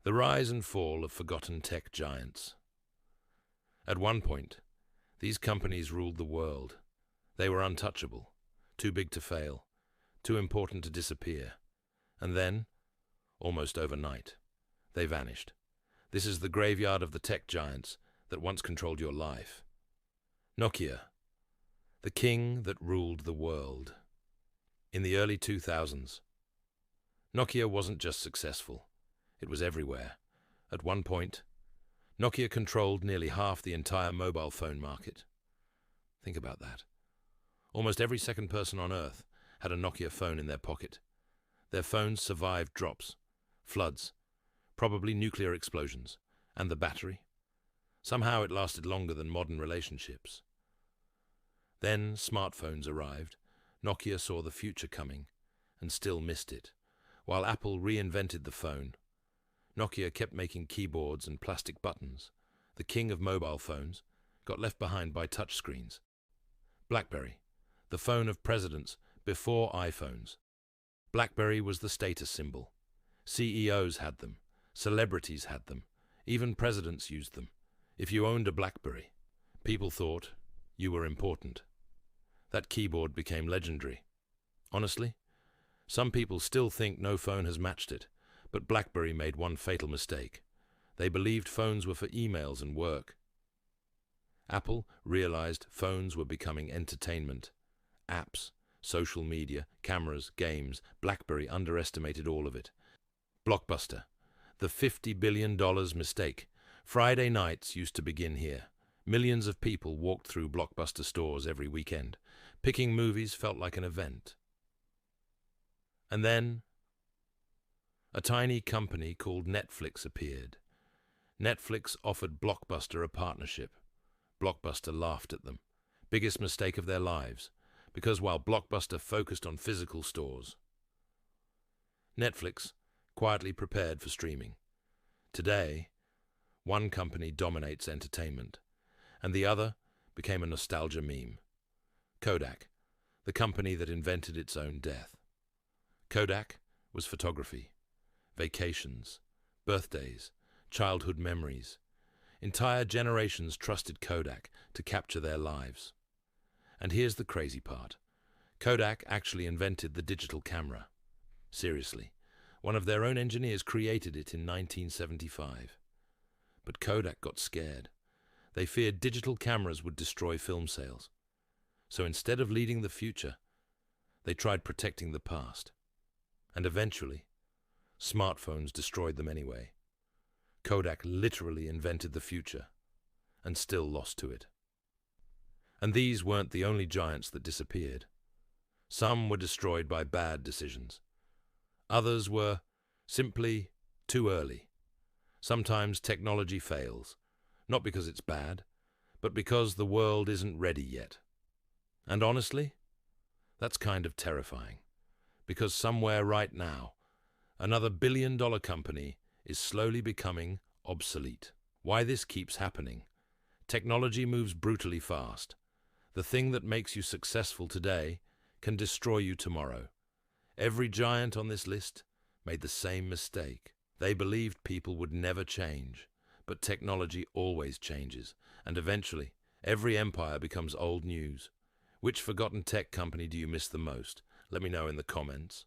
The rise and fall of forgotten tech giants. At one point, these companies ruled the world. They were untouchable, too big to fail, too important to disappear. And then, almost overnight, they vanished. This is the graveyard of the tech giants that once controlled your life. Nokia, the king that ruled the world. In the early 2000s, Nokia wasn't just successful, it was everywhere. At one point, Nokia controlled nearly half the entire mobile phone market. Think about that. Almost every second person on Earth had a Nokia phone in their pocket. Their phones survived drops, floods, probably nuclear explosions, and the battery. Somehow it lasted longer than modern relationships. Then smartphones arrived. Nokia saw the future coming and still missed it. While Apple reinvented the phone, Nokia kept making keyboards and plastic buttons. The king of mobile phones got left behind by touchscreens. BlackBerry, the phone of presidents before iPhones. BlackBerry was the status symbol. CEOs had them, celebrities had them, even presidents used them. If you owned a BlackBerry, people thought you were important. That keyboard became legendary. Honestly, some people still think no phone has matched it, but BlackBerry made one fatal mistake. They believed phones were for emails and work. Apple realized phones were becoming entertainment. Apps, social media, cameras, games. BlackBerry underestimated all of it. Blockbuster, the $50 billion mistake. Friday nights used to begin here. Millions of people walked through Blockbuster stores every weekend. Picking movies felt like an event. And then, a tiny company called Netflix appeared. Netflix offered Blockbuster a partnership. Blockbuster laughed at them. Biggest mistake of their lives, because while Blockbuster focused on physical stores, Netflix quietly prepared for streaming. Today, one company dominates entertainment, and the other became a nostalgia meme. Kodak, the company that invented its own death. Kodak was photography, vacations, birthdays, childhood memories. Entire generations trusted Kodak to capture their lives. And here's the crazy part. Kodak actually invented the digital camera. Seriously, one of their own engineers created it in 1975. But Kodak got scared. They feared digital cameras would destroy film sales. So instead of leading the future, they tried protecting the past. And eventually, smartphones destroyed them anyway. Kodak literally invented the future and still lost to it. And these weren't the only giants that disappeared. Some were destroyed by bad decisions. Others were simply too early. Sometimes technology fails, not because it's bad, but because the world isn't ready yet. And honestly, that's kind of terrifying, because somewhere right now, another billion-dollar company is slowly becoming obsolete. Why this keeps happening? Technology moves brutally fast. The thing that makes you successful today can destroy you tomorrow. Every giant on this list made the same mistake. They believed people would never change, but technology always changes, and eventually, every empire becomes old news. Which forgotten tech company do you miss the most? Let me know in the comments.